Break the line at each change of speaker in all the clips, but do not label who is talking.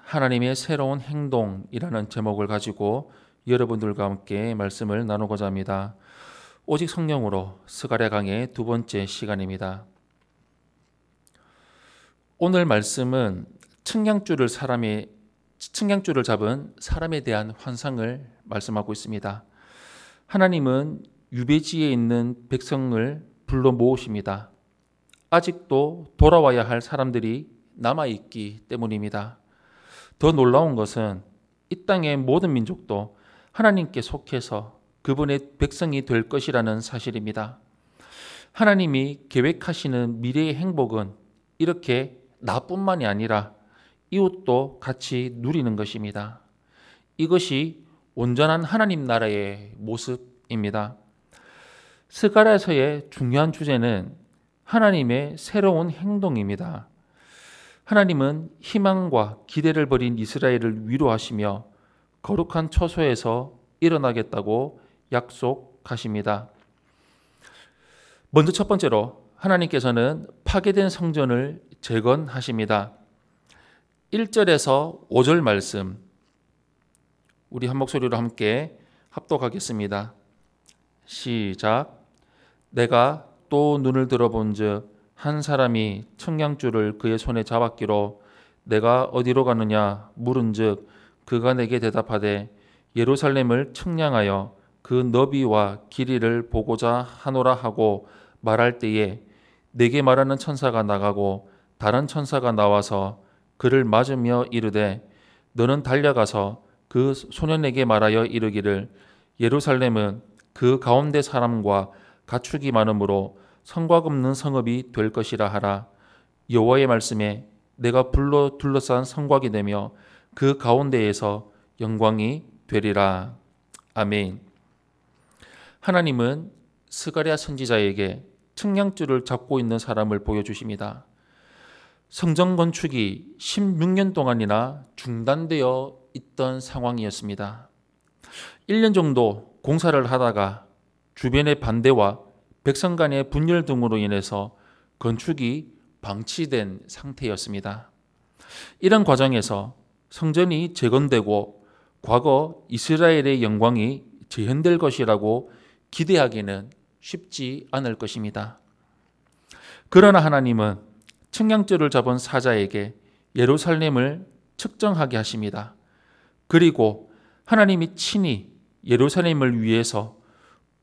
하나님의 새로운 행동이라는 제목을 가지고 여러분들과 함께 말씀을 나누고자 합니다. 오직 성령으로 스가랴 강의 두 번째 시간입니다. 오늘 말씀은 측량줄을 잡은 사람에 대한 환상을 말씀하고 있습니다. 하나님은 유배지에 있는 백성을 불러 모으십니다. 아직도 돌아와야 할 사람들이 남아있기 때문입니다. 더 놀라운 것은 이 땅의 모든 민족도 하나님께 속해서 그분의 백성이 될 것이라는 사실입니다. 하나님이 계획하시는 미래의 행복은 이렇게 나뿐만이 아니라 이웃도 같이 누리는 것입니다. 이것이 온전한 하나님 나라의 모습입니다. 스가랴서의 중요한 주제는 하나님의 새로운 행동입니다. 하나님은 희망과 기대를 버린 이스라엘을 위로하시며 거룩한 처소에서 일어나겠다고 약속하십니다. 먼저 첫 번째로 하나님께서는 파괴된 성전을 재건하십니다. 1절에서 5절 말씀 우리 한 목소리로 함께 합독하겠습니다. 시작. 내가 또 눈을 들어본즉 한 사람이 측량줄을 그의 손에 잡았기로 내가 어디로 가느냐 물은즉 그가 내게 대답하되 예루살렘을 측량하여 그 너비와 길이를 보고자 하노라 하고 말할 때에 내게 말하는 천사가 나가고 다른 천사가 나와서 그를 맞으며 이르되 너는 달려가서 그 소년에게 말하여 이르기를 예루살렘은 그 가운데 사람과 가축이 많으므로 성곽 없는 성읍이 될 것이라 하라. 여호와의 말씀에 내가 불로 둘러싼 성곽이 되며 그 가운데에서 영광이 되리라. 아멘. 하나님은 스가랴 선지자에게 측량줄을 잡고 있는 사람을 보여주십니다. 성전 건축이 16년 동안이나 중단되어 있던 상황이었습니다. 1년 정도 공사를 하다가 주변의 반대와 백성 간의 분열 등으로 인해서 건축이 방치된 상태였습니다. 이런 과정에서 성전이 재건되고 과거 이스라엘의 영광이 재현될 것이라고 기대하기는 쉽지 않을 것입니다. 그러나 하나님은 측량줄을 잡은 사자에게 예루살렘을 측정하게 하십니다. 그리고 하나님이 친히 예루살렘을 위해서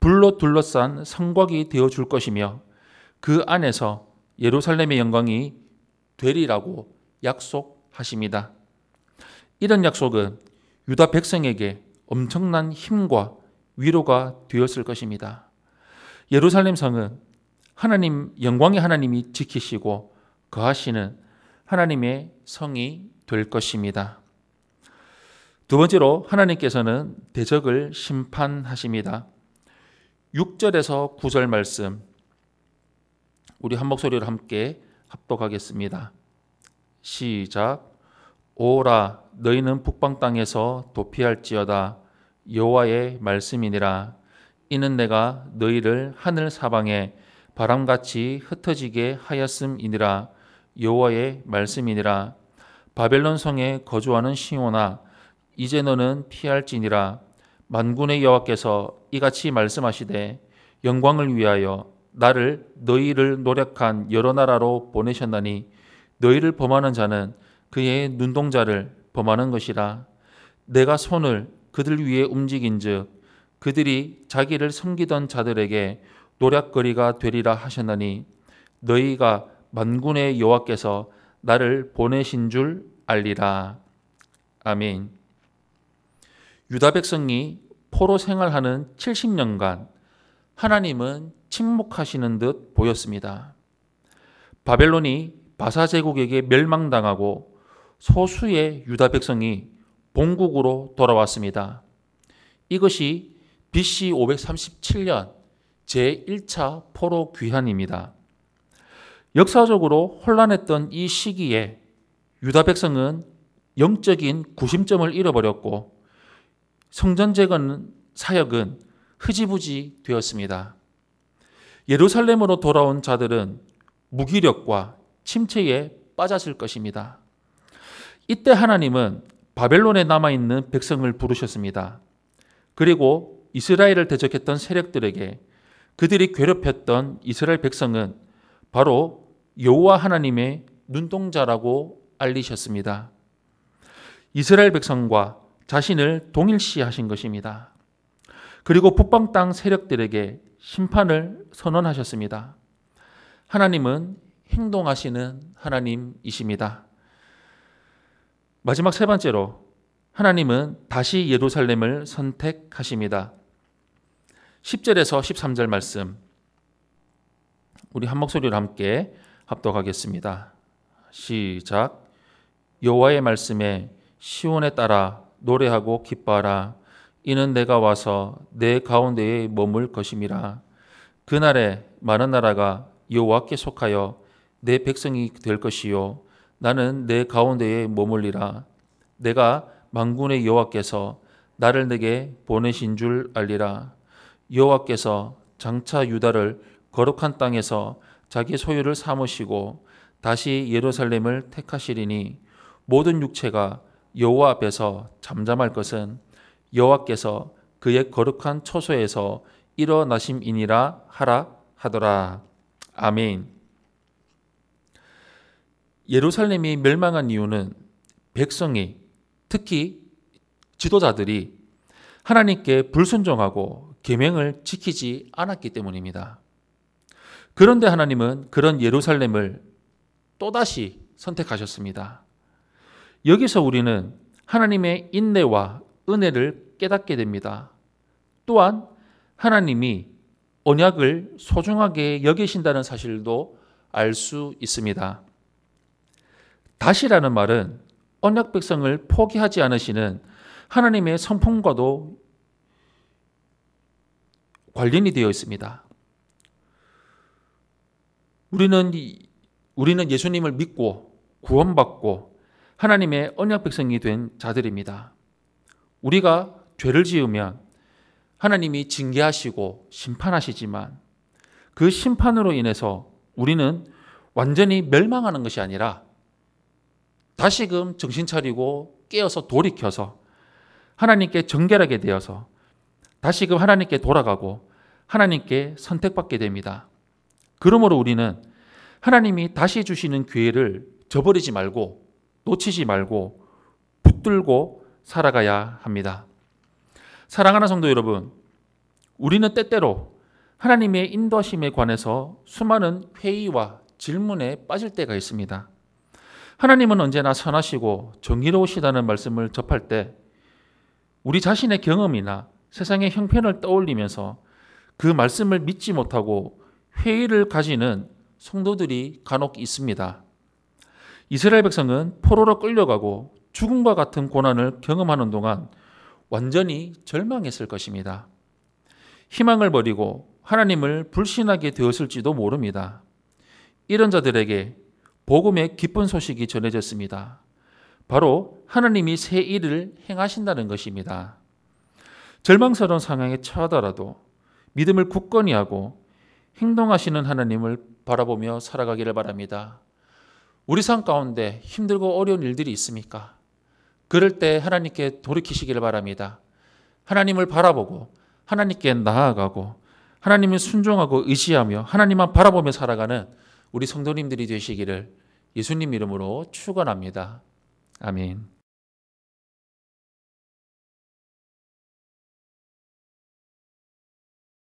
불로 둘러싼 성곽이 되어줄 것이며 그 안에서 예루살렘의 영광이 되리라고 약속하십니다. 이런 약속은 유다 백성에게 엄청난 힘과 위로가 되었을 것입니다. 예루살렘 성은 영광의 하나님이 지키시고 거하시는 하나님의 성이 될 것입니다. 두 번째로 하나님께서는 대적을 심판하십니다. 6절에서 9절 말씀 우리 한 목소리로 함께 합독하겠습니다. 시작. 오라 너희는 북방 땅에서 도피할지어다 여호와의 말씀이니라. 이는 내가 너희를 하늘 사방에 바람같이 흩어지게 하였음이니라. 여호와의 말씀이니라. 바벨론 성에 거주하는 시온아 이제 너는 피할지니라. 만군의 여호와께서 이같이 말씀하시되 영광을 위하여 나를 너희를 노력한 여러 나라로 보내셨나니 너희를 범하는 자는 그의 눈동자를 범하는 것이라. 내가 손을 그들 위에 움직인즉 그들이 자기를 섬기던 자들에게 노략거리가 되리라 하셨나니 너희가 만군의 여호와께서 나를 보내신 줄 알리라. 아멘. 유다 백성이 포로 생활하는 70년간 하나님은 침묵하시는 듯 보였습니다. 바벨론이 바사 제국에게 멸망당하고 소수의 유다 백성이 본국으로 돌아왔습니다. 이것이 BC 537년 제1차 포로 귀환입니다. 역사적으로 혼란했던 이 시기에 유다 백성은 영적인 구심점을 잃어버렸고 성전 재건 사역은 흐지부지 되었습니다. 예루살렘으로 돌아온 자들은 무기력과 침체에 빠졌을 것입니다. 이때 하나님은 바벨론에 남아있는 백성을 부르셨습니다. 그리고 이스라엘을 대적했던 세력들에게 그들이 괴롭혔던 이스라엘 백성은 바로 여호와 하나님의 눈동자라고 알리셨습니다. 이스라엘 백성과 자신을 동일시하신 것입니다. 그리고 북방 땅 세력들에게 심판을 선언하셨습니다. 하나님은 행동하시는 하나님이십니다. 마지막 세 번째로 하나님은 다시 예루살렘을 선택하십니다. 10절에서 13절 말씀 우리 한 목소리로 함께 합독하겠습니다. 시작. 여호와의 말씀에 시온에 따라 노래하고 기뻐하라. 이는 내가 와서 내 가운데에 머물 것임이라. 그날에 많은 나라가 여호와께 속하여 내 백성이 될 것이요 나는 내 가운데에 머물리라. 내가 만군의 여호와께서 나를 내게 보내신 줄 알리라. 여호와께서 장차 유다를 거룩한 땅에서 자기 소유를 삼으시고 다시 예루살렘을 택하시리니 모든 육체가 여호와 앞에서 잠잠할 것은 여호와께서 그의 거룩한 처소에서 일어나심이니라 하라 하더라. 아멘. 예루살렘이 멸망한 이유는 백성이, 특히 지도자들이 하나님께 불순종하고 계명을 지키지 않았기 때문입니다. 그런데 하나님은 그런 예루살렘을 또다시 선택하셨습니다. 여기서 우리는 하나님의 인내와 은혜를 깨닫게 됩니다. 또한 하나님이 언약을 소중하게 여기신다는 사실도 알 수 있습니다. 다시라는 말은 언약 백성을 포기하지 않으시는 하나님의 성품과도 관련이 되어 있습니다. 우리는 예수님을 믿고 구원받고 하나님의 언약 백성이 된 자들입니다. 우리가 죄를 지으면 하나님이 징계하시고 심판하시지만 그 심판으로 인해서 우리는 완전히 멸망하는 것이 아니라 다시금 정신 차리고 깨어서 돌이켜서 하나님께 정결하게 되어서 다시금 하나님께 돌아가고 하나님께 선택받게 됩니다. 그러므로 우리는 하나님이 다시 주시는 기회를 저버리지 말고 놓치지 말고 붙들고 살아가야 합니다. 사랑하는 성도 여러분, 우리는 때때로 하나님의 인도하심에 관해서 수많은 회의와 질문에 빠질 때가 있습니다. 하나님은 언제나 선하시고 정의로우시다는 말씀을 접할 때 우리 자신의 경험이나 세상의 형편을 떠올리면서 그 말씀을 믿지 못하고 회의를 가지는 성도들이 간혹 있습니다. 이스라엘 백성은 포로로 끌려가고 죽음과 같은 고난을 경험하는 동안 완전히 절망했을 것입니다. 희망을 버리고 하나님을 불신하게 되었을지도 모릅니다. 이런 자들에게 복음의 기쁜 소식이 전해졌습니다. 바로 하나님이 새 일을 행하신다는 것입니다. 절망스러운 상황에 처하더라도 믿음을 굳건히 하고 행동하시는 하나님을 바라보며 살아가기를 바랍니다. 우리 삶 가운데 힘들고 어려운 일들이 있습니까? 그럴 때 하나님께 돌이키시기를 바랍니다. 하나님을 바라보고 하나님께 나아가고 하나님을 순종하고 의지하며 하나님만 바라보며 살아가는 우리 성도님들이 되시기를 예수님 이름으로 축원합니다. 아멘.